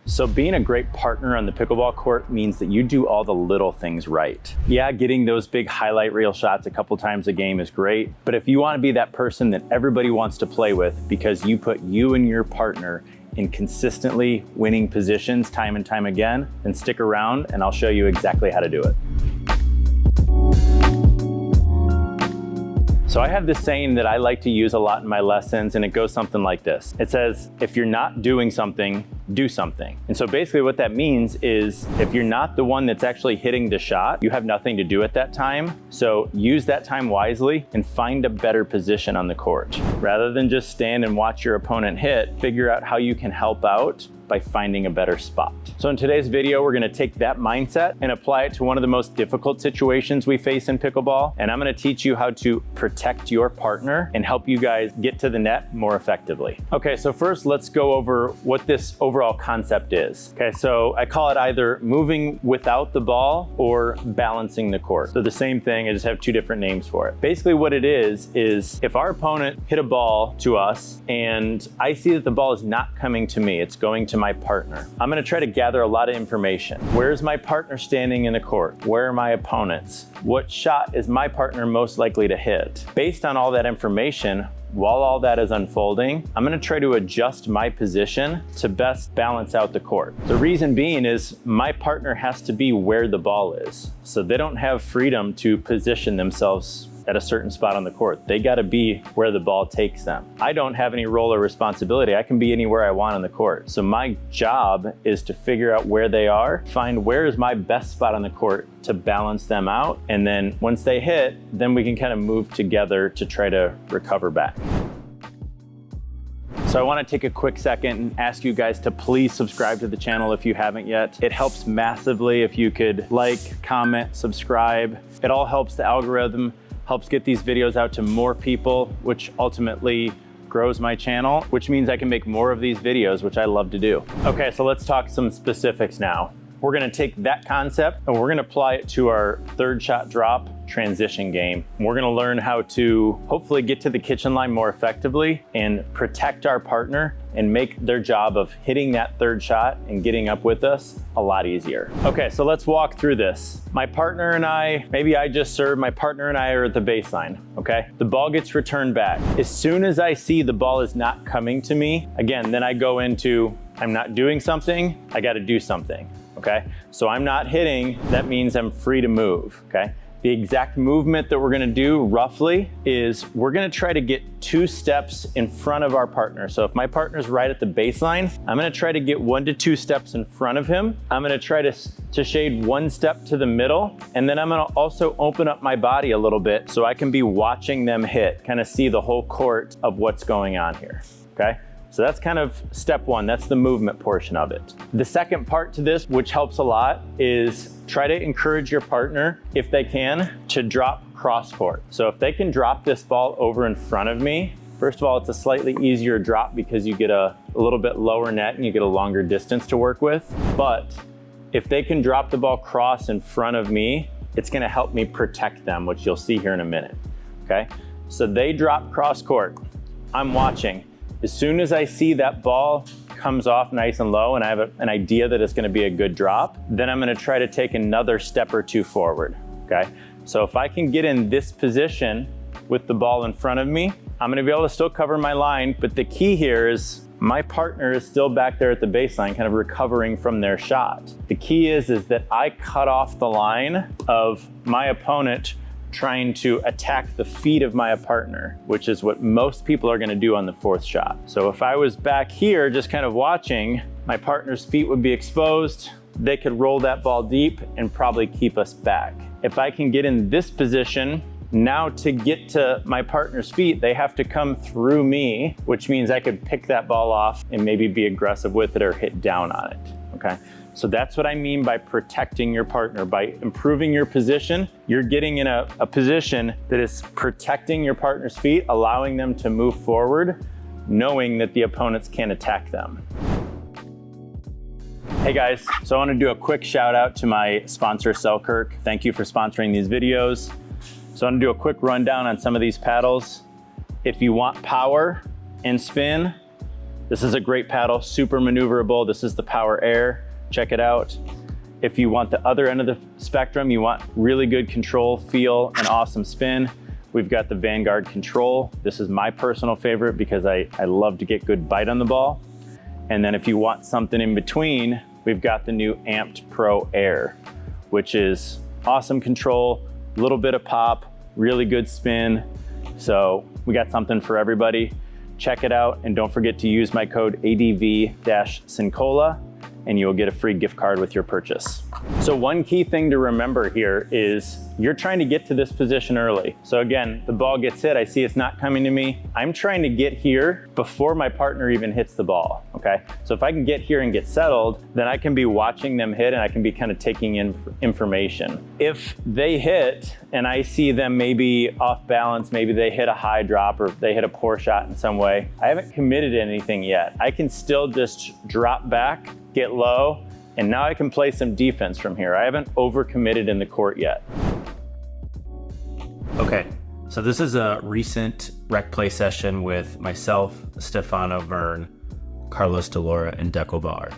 So being a great partner on the pickleball court means that you do all the little things right. Yeah, getting those big highlight reel shots a couple times a game is great, but if you want to be that person that everybody wants to play with because you put you and your partner in consistently winning positions time and time again, then stick around and I'll show you exactly how to do it. So I have this saying that I like to use a lot in my lessons, and it goes something like this. It says, if you're not doing something, do something. And so basically what that means is if you're not the one that's actually hitting the shot, you have nothing to do at that time. So use that time wisely and find a better position on the court. Rather than just stand and watch your opponent hit, figure out how you can help out by finding a better spot. So in today's video, we're gonna take that mindset and apply it to one of the most difficult situations we face in pickleball. And I'm gonna teach you how to protect your partner and help you guys get to the net more effectively. Okay, so first let's go over what this overall concept is. Okay, so I call it either moving without the ball or balancing the court. So the same thing, I just have two different names for it. Basically what it is if our opponent hit a ball to us and I see that the ball is not coming to me, it's going to my partner. I'm gonna try to gather a lot of information. Where's my partner standing in the court? Where are my opponents? What shot is my partner most likely to hit? Based on all that information, while all that is unfolding, I'm gonna try to adjust my position to best balance out the court. The reason being is my partner has to be where the ball is. So they don't have freedom to position themselves at a certain spot on the court. They gotta be where the ball takes them. I don't have any role or responsibility. I can be anywhere I want on the court. So my job is to figure out where they are, find where is my best spot on the court to balance them out. And then once they hit, then we can kind of move together to try to recover back. So I want to take a quick second and ask you guys to please subscribe to the channel if you haven't yet. It helps massively if you could like, comment, subscribe. It all helps the algorithm, helps get these videos out to more people, which ultimately grows my channel, which means I can make more of these videos, which I love to do. Okay, so let's talk some specifics now. We're gonna take that concept and we're gonna apply it to our third shot drop transition game. We're gonna learn how to hopefully get to the kitchen line more effectively and protect our partner and make their job of hitting that third shot and getting up with us a lot easier. Okay, so let's walk through this. My partner and I, maybe I just served, my partner and I are at the baseline, okay? The ball gets returned back. As soon as I see the ball is not coming to me, again, then I go into, I'm not doing something, I gotta do something, okay? So I'm not hitting, that means I'm free to move, okay? The exact movement that we're gonna do roughly is we're gonna try to get 2 steps in front of our partner. So if my partner's right at the baseline, I'm gonna try to get 1 to 2 steps in front of him. I'm gonna try to shade 1 step to the middle, and then I'm gonna also open up my body a little bit so I can be watching them hit, kind of see the whole court of what's going on here, okay? So that's kind of step 1, that's the movement portion of it. The second part to this, which helps a lot, is try to encourage your partner, if they can, to drop cross court. So if they can drop this ball over in front of me, first of all, it's a slightly easier drop because you get a little bit lower net and you get a longer distance to work with. But if they can drop the ball cross in front of me, it's gonna help me protect them, which you'll see here in a minute, okay? So they drop cross court, I'm watching. As soon as I see that ball comes off nice and low and I have an idea that it's gonna be a good drop, then I'm gonna try to take another step or 2 forward, okay? So if I can get in this position with the ball in front of me, I'm gonna be able to still cover my line, but the key here is my partner is still back there at the baseline, kind of recovering from their shot. The key is that I cut off the line of my opponent trying to attack the feet of my partner, which is what most people are gonna do on the 4th shot. So if I was back here just kind of watching, my partner's feet would be exposed, they could roll that ball deep and probably keep us back. If I can get in this position, now to get to my partner's feet, they have to come through me, which means I could pick that ball off and maybe be aggressive with it or hit down on it, okay? So that's what I mean by protecting your partner. By improving your position, you're getting in a position that is protecting your partner's feet, allowing them to move forward, knowing that the opponents can attack them. Hey guys, so I want to do a quick shout out to my sponsor, Selkirk. Thank you for sponsoring these videos. So I'm gonna do a quick rundown on some of these paddles. If you want power and spin, the This is a great paddle, super maneuverable. This is the Power Air, check it out. If you want the other end of the spectrum, you want really good control, feel, and awesome spin, we've got the Vanguard Control. This is my personal favorite because I love to get good bite on the ball. And then if you want something in between, we've got the new Amped Pro Air, which is awesome control, little bit of pop, really good spin. So we got something for everybody. Check it out, and don't forget to use my code ADV-Cincola, and you'll get a free gift card with your purchase. So one key thing to remember here is you're trying to get to this position early. So again, the ball gets hit, I see it's not coming to me. I'm trying to get here before my partner even hits the ball, okay? So if I can get here and get settled, then I can be watching them hit and I can be kind of taking in information. If they hit and I see them maybe off balance, maybe they hit a high drop or they hit a poor shot in some way, I haven't committed to anything yet. I can still just drop back, get low, and now I can play some defense from here. I haven't overcommitted in the court yet. Okay, so this is a recent rec play session with myself, Stefano Vern, Carlos Delora, and Deco Bar.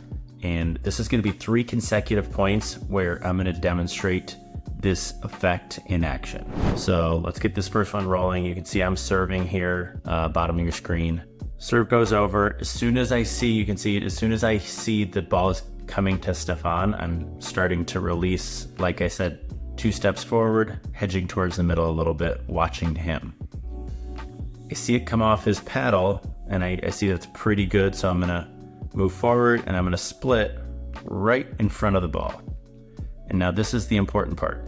And this is gonna be 3 consecutive points where I'm gonna demonstrate this effect in action. So let's get this first one rolling. You can see I'm serving here, bottom of your screen. Serve goes over. As soon as I see, you can see it, as soon as I see the ball is coming to Stefan, I'm starting to release, like I said, 2 steps forward, hedging towards the middle a little bit, watching him. I see it come off his paddle, and I see that's pretty good, so I'm gonna move forward, and I'm gonna split right in front of the ball. And now this is the important part.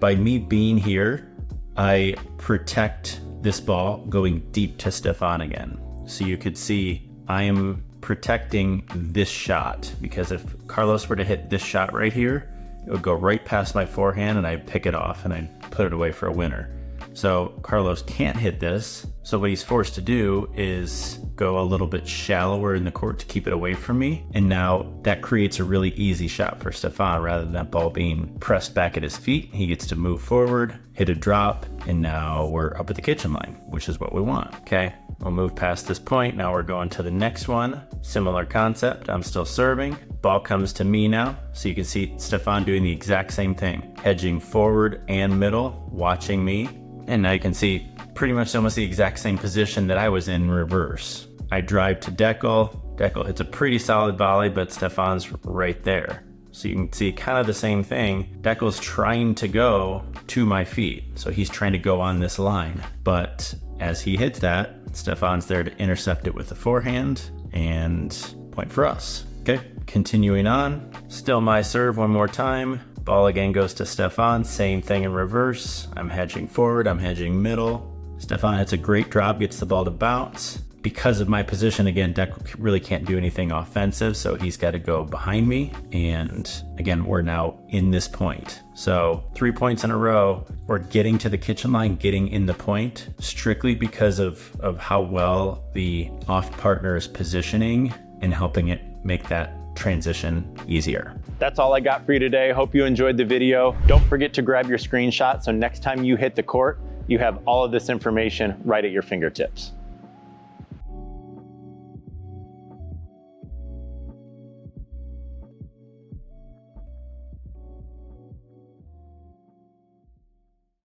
By me being here, I protect this ball going deep to Stefan again. So you could see I am protecting this shot, because if Carlos were to hit this shot right here, it would go right past my forehand and I'd pick it off and I'd put it away for a winner. So Carlos can't hit this. So what he's forced to do is go a little bit shallower in the court to keep it away from me. And now that creates a really easy shot for Stefan. Rather than that ball being pressed back at his feet, he gets to move forward, hit a drop, and now we're up at the kitchen line, which is what we want, okay? We'll move past this point. Now we're going to the next one. Similar concept, I'm still serving. Ball comes to me now. So you can see Stefan doing the exact same thing, hedging forward and middle, watching me. And now you can see pretty much almost the exact same position that I was in reverse. I drive to Deco. Deco hits a pretty solid volley, but Stefan's right there. So you can see kind of the same thing. Deco's trying to go to my feet. So he's trying to go on this line. But as he hits that, Stefan's there to intercept it with the forehand and point for us. Okay, continuing on. Still my serve one more time. Ball again goes to Stefan, same thing in reverse. I'm hedging forward, I'm hedging middle. Stefan hits a great drop, gets the ball to bounce. Because of my position, again, Deco really can't do anything offensive, so he's got to go behind me. And again, we're now in this point. So 3 points in a row, we're getting to the kitchen line, getting in the point, strictly because of how well the off partner is positioning and helping it make that transition easier. That's all I got for you today. Hope you enjoyed the video. Don't forget to grab your screenshot so next time you hit the court, you have all of this information right at your fingertips.